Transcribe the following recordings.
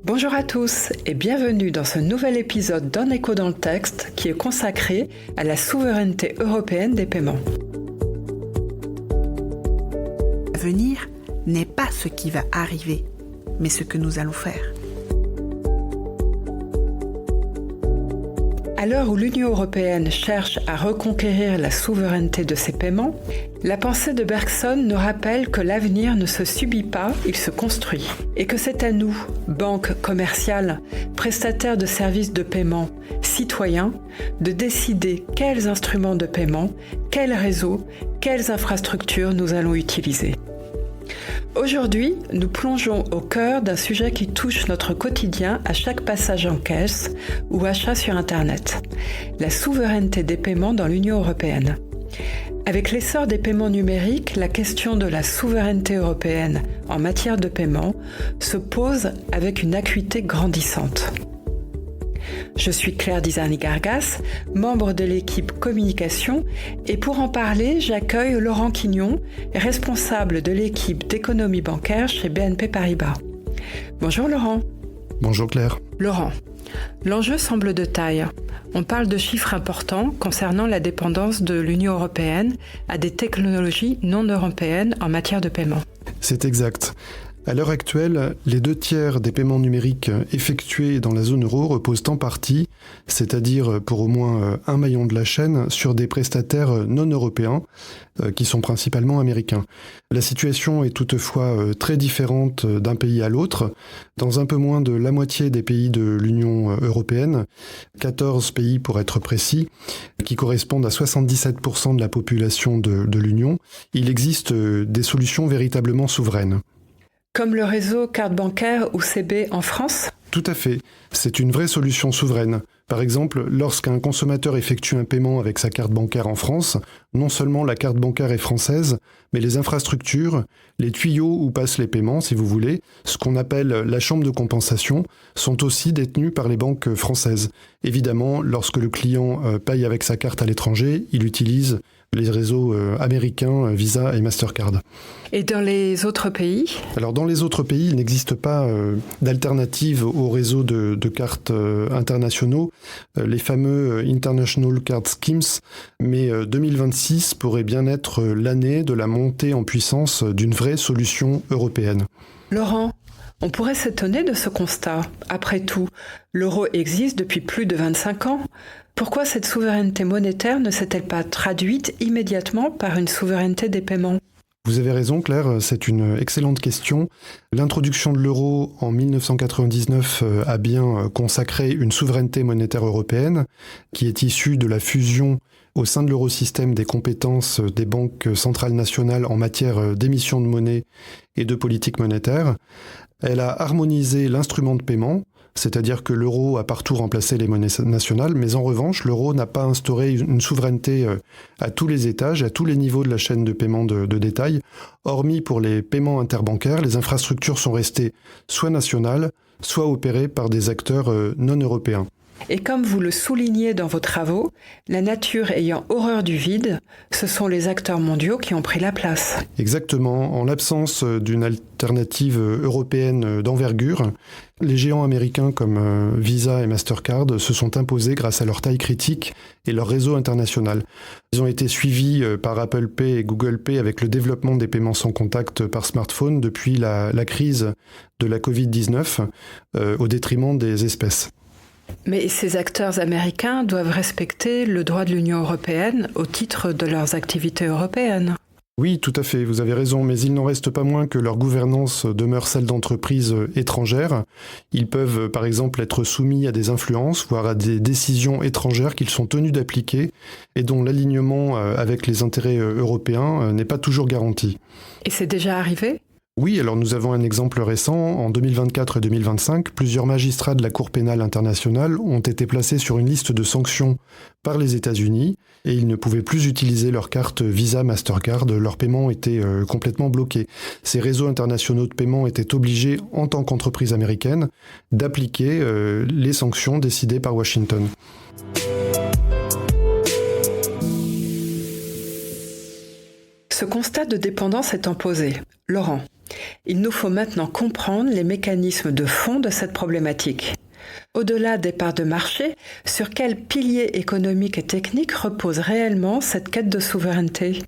Bonjour à tous et bienvenue dans ce nouvel épisode d'Un écho dans le texte qui est consacré à la souveraineté européenne des paiements. L'avenir n'est pas ce qui va arriver, mais ce que nous allons faire. À l'heure où l'Union européenne cherche à reconquérir la souveraineté de ses paiements, la pensée de Bergson nous rappelle que l'avenir ne se subit pas, il se construit. Et que c'est à nous, banques commerciales, prestataires de services de paiement, citoyens, de décider quels instruments de paiement, quels réseaux, quelles infrastructures nous allons utiliser. Aujourd'hui, nous plongeons au cœur d'un sujet qui touche notre quotidien à chaque passage en caisse ou achat sur Internet, la souveraineté des paiements dans l'Union européenne. Avec l'essor des paiements numériques, la question de la souveraineté européenne en matière de paiement se pose avec une acuité grandissante. Je suis Claire Disarni-Gargas, membre de l'équipe communication, et pour en parler, j'accueille Laurent Quignon, responsable de l'équipe d'économie bancaire chez BNP Paribas. Bonjour Laurent. Bonjour Claire. Laurent, l'enjeu semble de taille. On parle de chiffres importants concernant la dépendance de l'Union européenne à des technologies non européennes en matière de paiement. C'est exact. À l'heure actuelle, les 2/3 des paiements numériques effectués dans la zone euro reposent en partie, c'est-à-dire pour au moins un maillon de la chaîne, sur des prestataires non européens, qui sont principalement américains. La situation est toutefois très différente d'un pays à l'autre. Dans un peu moins de la moitié des pays de l'Union européenne, 14 pays pour être précis, qui correspondent à 77% de la population de l'Union, il existe des solutions véritablement souveraines. Comme le réseau carte bancaire ou CB en France ? Tout à fait. C'est une vraie solution souveraine. Par exemple, lorsqu'un consommateur effectue un paiement avec sa carte bancaire en France, non seulement la carte bancaire est française, mais les infrastructures, les tuyaux où passent les paiements, si vous voulez, ce qu'on appelle la chambre de compensation, sont aussi détenus par les banques françaises. Évidemment, lorsque le client paye avec sa carte à l'étranger, il utilise les réseaux américains Visa et Mastercard. Et dans les autres pays ? Alors dans les autres pays, il n'existe pas d'alternative aux réseaux de cartes internationaux, les fameux International Card Schemes, mais 2026 pourrait bien être l'année de la montée en puissance d'une vraie solution européenne. Laurent, on pourrait s'étonner de ce constat. Après tout, l'euro existe depuis plus de 25 ans. Pourquoi cette souveraineté monétaire ne s'est-elle pas traduite immédiatement par une souveraineté des paiements ? Vous avez raison Claire, c'est une excellente question. L'introduction de l'euro en 1999 a bien consacré une souveraineté monétaire européenne qui est issue de la fusion au sein de l'eurosystème des compétences des banques centrales nationales en matière d'émission de monnaie et de politique monétaire. Elle a harmonisé l'instrument de paiement, c'est-à-dire que l'euro a partout remplacé les monnaies nationales, mais en revanche, l'euro n'a pas instauré une souveraineté à tous les étages, à tous les niveaux de la chaîne de paiement de détail. Hormis pour les paiements interbancaires, les infrastructures sont restées soit nationales, soit opérées par des acteurs non européens. Et comme vous le soulignez dans vos travaux, la nature ayant horreur du vide, ce sont les acteurs mondiaux qui ont pris la place. Exactement. En l'absence d'une alternative européenne d'envergure, les géants américains comme Visa et Mastercard se sont imposés grâce à leur taille critique et leur réseau international. Ils ont été suivis par Apple Pay et Google Pay avec le développement des paiements sans contact par smartphone depuis la crise de la Covid-19 au détriment des espèces. Mais ces acteurs américains doivent respecter le droit de l'Union européenne au titre de leurs activités européennes. Oui, tout à fait, vous avez raison, mais il n'en reste pas moins que leur gouvernance demeure celle d'entreprises étrangères. Ils peuvent, par exemple, être soumis à des influences, voire à des décisions étrangères qu'ils sont tenus d'appliquer et dont l'alignement avec les intérêts européens n'est pas toujours garanti. Et c'est déjà arrivé ? Oui, alors nous avons un exemple récent. En 2024 et 2025, plusieurs magistrats de la Cour pénale internationale ont été placés sur une liste de sanctions par les États-Unis et ils ne pouvaient plus utiliser leur carte Visa Mastercard. Leurs paiements étaient complètement bloqués. Ces réseaux internationaux de paiement étaient obligés, en tant qu'entreprise américaine, d'appliquer les sanctions décidées par Washington. Ce constat de dépendance étant posé, Laurent, Il nous faut maintenant comprendre les mécanismes de fond de cette problématique. Au-delà des parts de marché, sur quels piliers économiques et techniques repose réellement cette quête de souveraineté ?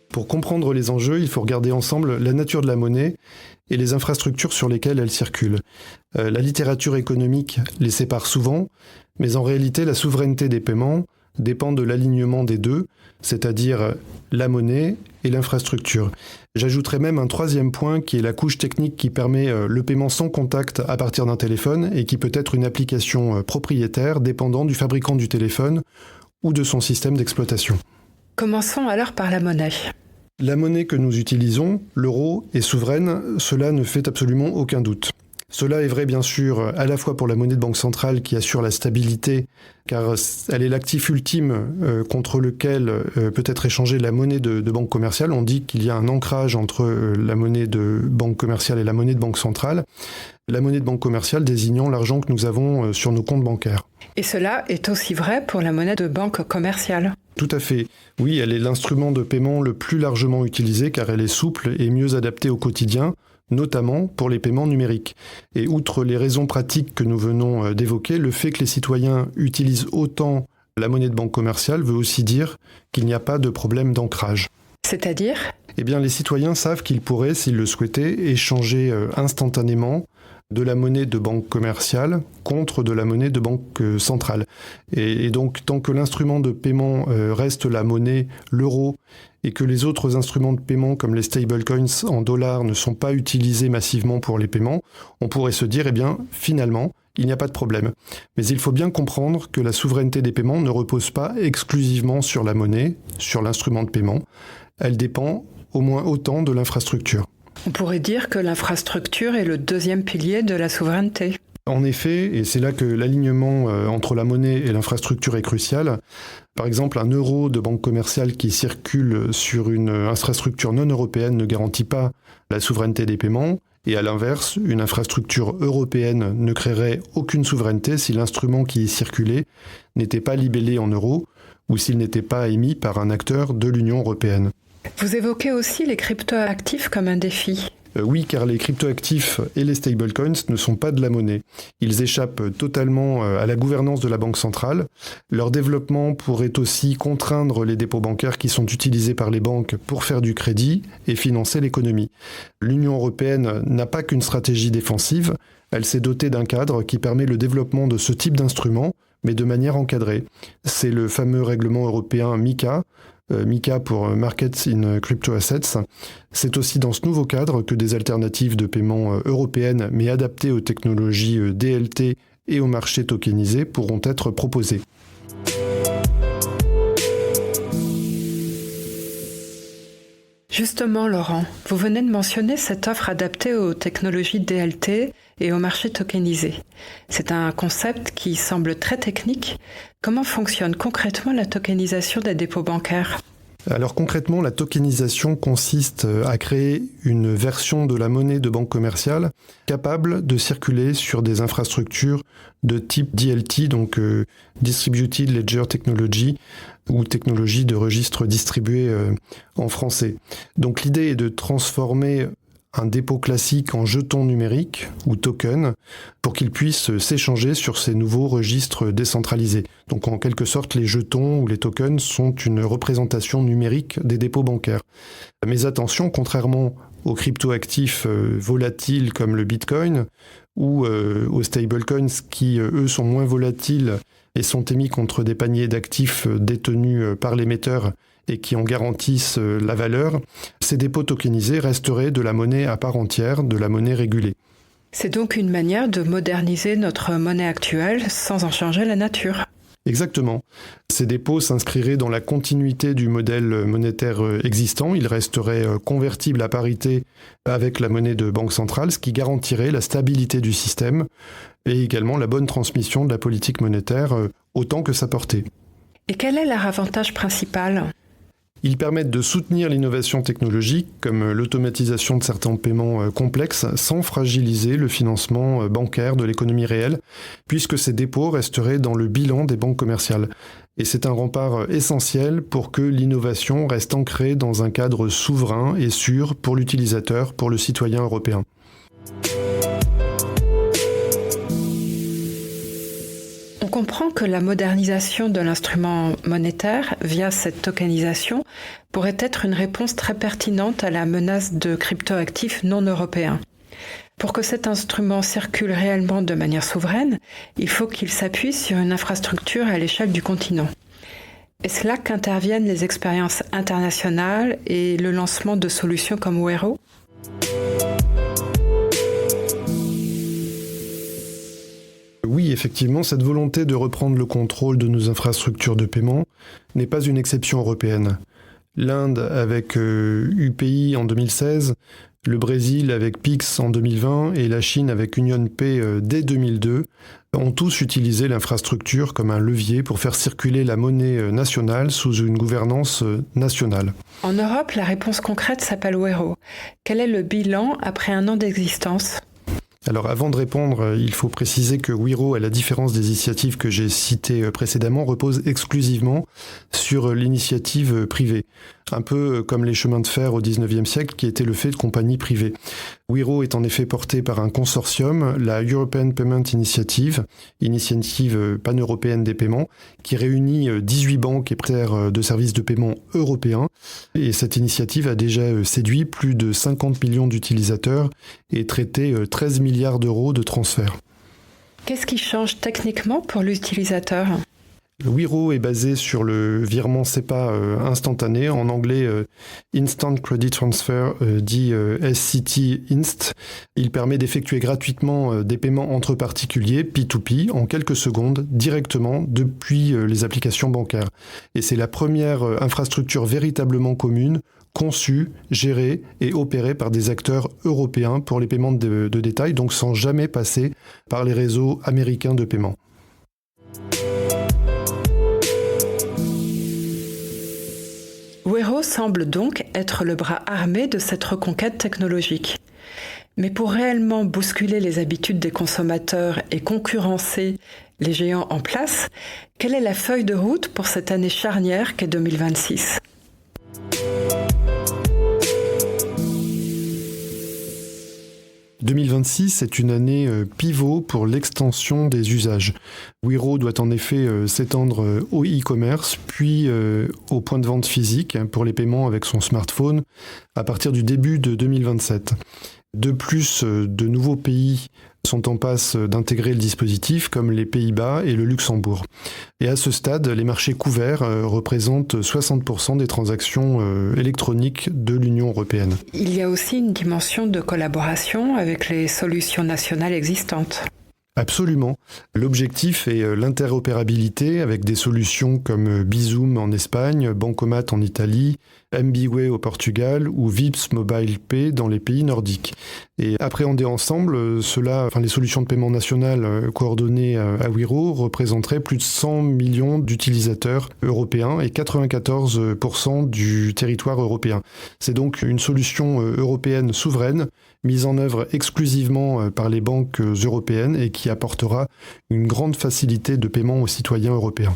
Pour comprendre les enjeux, il faut regarder ensemble la nature de la monnaie et les infrastructures sur lesquelles elle circule. La littérature économique les sépare souvent, mais en réalité, la souveraineté des paiements dépend de l'alignement des deux, c'est-à-dire la monnaie et l'infrastructure. J'ajouterai même un troisième point qui est la couche technique qui permet le paiement sans contact à partir d'un téléphone et qui peut être une application propriétaire dépendant du fabricant du téléphone ou de son système d'exploitation. Commençons alors par la monnaie. La monnaie que nous utilisons, l'euro, est souveraine, cela ne fait absolument aucun doute. Cela est vrai bien sûr à la fois pour la monnaie de banque centrale qui assure la stabilité, car elle est l'actif ultime contre lequel peut être échangée la monnaie de banque commerciale. On dit qu'il y a un ancrage entre la monnaie de banque commerciale et la monnaie de banque centrale. La monnaie de banque commerciale désignant l'argent que nous avons sur nos comptes bancaires. Et cela est aussi vrai pour la monnaie de banque commerciale. Tout à fait. Oui, elle est l'instrument de paiement le plus largement utilisé car elle est souple et mieux adaptée au quotidien, notamment pour les paiements numériques. Et outre les raisons pratiques que nous venons d'évoquer, le fait que les citoyens utilisent autant la monnaie de banque commerciale veut aussi dire qu'il n'y a pas de problème d'ancrage. C'est-à-dire ? Eh bien, les citoyens savent qu'ils pourraient, s'ils le souhaitaient, échanger instantanément de la monnaie de banque commerciale contre de la monnaie de banque centrale. Et donc, tant que l'instrument de paiement reste la monnaie, l'euro, et que les autres instruments de paiement comme les stablecoins en dollars ne sont pas utilisés massivement pour les paiements, on pourrait se dire, eh bien, finalement, il n'y a pas de problème. Mais il faut bien comprendre que la souveraineté des paiements ne repose pas exclusivement sur la monnaie, sur l'instrument de paiement. Elle dépend au moins autant de l'infrastructure. On pourrait dire que l'infrastructure est le deuxième pilier de la souveraineté. En effet, et c'est là que l'alignement entre la monnaie et l'infrastructure est crucial. Par exemple, un euro de banque commerciale qui circule sur une infrastructure non européenne ne garantit pas la souveraineté des paiements. Et à l'inverse, une infrastructure européenne ne créerait aucune souveraineté si l'instrument qui y circulait n'était pas libellé en euros ou s'il n'était pas émis par un acteur de l'Union européenne. Vous évoquez aussi les cryptoactifs comme un défi. Oui, car les cryptoactifs et les stablecoins ne sont pas de la monnaie. Ils échappent totalement à la gouvernance de la banque centrale. Leur développement pourrait aussi contraindre les dépôts bancaires qui sont utilisés par les banques pour faire du crédit et financer l'économie. L'Union européenne n'a pas qu'une stratégie défensive, elle s'est dotée d'un cadre qui permet le développement de ce type d'instruments, mais de manière encadrée. C'est le fameux règlement européen MiCA, MiCA pour Markets in Crypto Assets. C'est aussi dans ce nouveau cadre que des alternatives de paiement européennes, mais adaptées aux technologies DLT et aux marchés tokenisés, pourront être proposées. Justement, Laurent, vous venez de mentionner cette offre adaptée aux technologies DLT et aux marchés tokenisés. C'est un concept qui semble très technique. Comment fonctionne concrètement la tokenisation des dépôts bancaires ? Alors concrètement, la tokenisation consiste à créer une version de la monnaie de banque commerciale capable de circuler sur des infrastructures de type DLT, donc Distributed Ledger Technology, ou technologie de registre distribué en français. Donc l'idée est de transformer un dépôt classique en jeton numérique ou token pour qu'il puisse s'échanger sur ces nouveaux registres décentralisés. Donc en quelque sorte, les jetons ou les tokens sont une représentation numérique des dépôts bancaires. Mais attention, contrairement aux cryptoactifs volatiles comme le Bitcoin ou aux stablecoins qui, eux, sont moins volatiles et sont émis contre des paniers d'actifs détenus par l'émetteur et qui en garantissent la valeur, ces dépôts tokenisés resteraient de la monnaie à part entière, de la monnaie régulée. C'est donc une manière de moderniser notre monnaie actuelle sans en changer la nature. Exactement. Ces dépôts s'inscriraient dans la continuité du modèle monétaire existant. Ils resteraient convertibles à parité avec la monnaie de banque centrale, ce qui garantirait la stabilité du système et également la bonne transmission de la politique monétaire autant que sa portée. Et quel est leur avantage principal ? Ils permettent de soutenir l'innovation technologique, comme l'automatisation de certains paiements complexes, sans fragiliser le financement bancaire de l'économie réelle, puisque ces dépôts resteraient dans le bilan des banques commerciales. Et c'est un rempart essentiel pour que l'innovation reste ancrée dans un cadre souverain et sûr pour l'utilisateur, pour le citoyen européen. On comprend que la modernisation de l'instrument monétaire via cette tokenisation pourrait être une réponse très pertinente à la menace de cryptoactifs non européens. Pour que cet instrument circule réellement de manière souveraine, il faut qu'il s'appuie sur une infrastructure à l'échelle du continent. Est-ce là qu'interviennent les expériences internationales et le lancement de solutions comme Wero ? Oui, effectivement, cette volonté de reprendre le contrôle de nos infrastructures de paiement n'est pas une exception européenne. L'Inde avec UPI en 2016, le Brésil avec Pix en 2020 et la Chine avec UnionPay dès 2002 ont tous utilisé l'infrastructure comme un levier pour faire circuler la monnaie nationale sous une gouvernance nationale. En Europe, la réponse concrète s'appelle Wero. Quel est le bilan après un an d'existence ? Alors avant de répondre, il faut préciser que Wero, à la différence des initiatives que j'ai citées précédemment, repose exclusivement sur l'initiative privée. Un peu comme les chemins de fer au XIXe siècle qui étaient le fait de compagnies privées. Wero est en effet porté par un consortium, la European Payment Initiative pan-européenne des paiements, qui réunit 18 banques et prestataires de services de paiement européens. Et cette initiative a déjà séduit plus de 50 millions d'utilisateurs et traité 13 milliards d'euros de transferts. Qu'est-ce qui change techniquement pour l'utilisateur ? Wero est basé sur le virement SEPA instantané, en anglais Instant Credit Transfer, dit SCT Inst. Il permet d'effectuer gratuitement des paiements entre particuliers, P2P, en quelques secondes, directement depuis les applications bancaires. Et c'est la première infrastructure véritablement commune, conçue, gérée et opérée par des acteurs européens pour les paiements de détail, donc sans jamais passer par les réseaux américains de paiement. Wero semble donc être le bras armé de cette reconquête technologique. Mais pour réellement bousculer les habitudes des consommateurs et concurrencer les géants en place, quelle est la feuille de route pour cette année charnière qu'est 2026 ? « 2026 est une année pivot pour l'extension des usages. Wero doit en effet s'étendre au e-commerce, puis au point de vente physique pour les paiements avec son smartphone à partir du début de 2027. De plus, de nouveaux pays sont en passe d'intégrer le dispositif, comme les Pays-Bas et le Luxembourg. Et à ce stade, les marchés couverts représentent 60% des transactions électroniques de l'Union européenne. Il y a aussi une dimension de collaboration avec les solutions nationales existantes. Absolument. L'objectif est l'interopérabilité avec des solutions comme Bizum en Espagne, Bancomat en Italie, MBWay au Portugal ou Vipps Mobile Pay dans les pays nordiques. Et appréhender ensemble, les solutions de paiement nationales coordonnées à Wero représenteraient plus de 100 millions d'utilisateurs européens et 94% du territoire européen. C'est donc une solution européenne souveraine, mise en œuvre exclusivement par les banques européennes et qui apportera une grande facilité de paiement aux citoyens européens.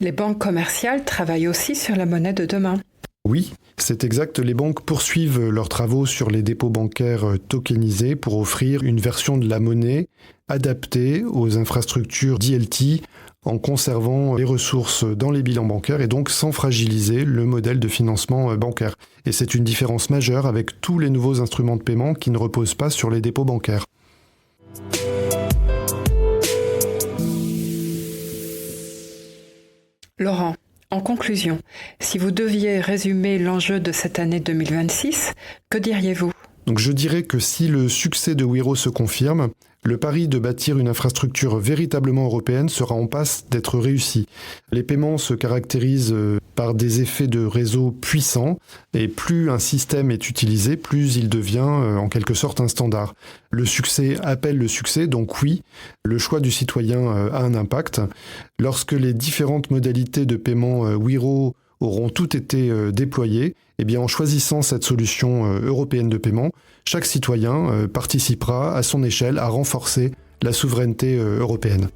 Les banques commerciales travaillent aussi sur la monnaie de demain. Oui, c'est exact. Les banques poursuivent leurs travaux sur les dépôts bancaires tokenisés pour offrir une version de la monnaie adaptée aux infrastructures DLT en conservant les ressources dans les bilans bancaires et donc sans fragiliser le modèle de financement bancaire. Et c'est une différence majeure avec tous les nouveaux instruments de paiement qui ne reposent pas sur les dépôts bancaires. Laurent, en conclusion, si vous deviez résumer l'enjeu de cette année 2026, que diriez-vous ? Donc je dirais que si le succès de Wero se confirme, le pari de bâtir une infrastructure véritablement européenne sera en passe d'être réussi. Les paiements se caractérisent par des effets de réseau puissants et plus un système est utilisé, plus il devient en quelque sorte un standard. Le succès appelle le succès, donc oui, le choix du citoyen a un impact. Lorsque les différentes modalités de paiement Wero auront toutes été déployées, eh bien, en choisissant cette solution européenne de paiement, chaque citoyen participera à son échelle à renforcer la souveraineté européenne.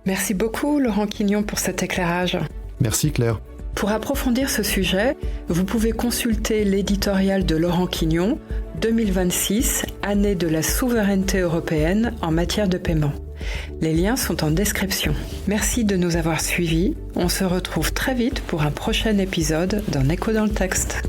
Merci beaucoup Laurent Quignon pour cet éclairage. Merci Claire. Pour approfondir ce sujet, vous pouvez consulter l'éditorial de Laurent Quignon, 2026, année de la souveraineté européenne en matière de paiement. Les liens sont en description. Merci de nous avoir suivis. On se retrouve très vite pour un prochain épisode d'En Écho dans le texte.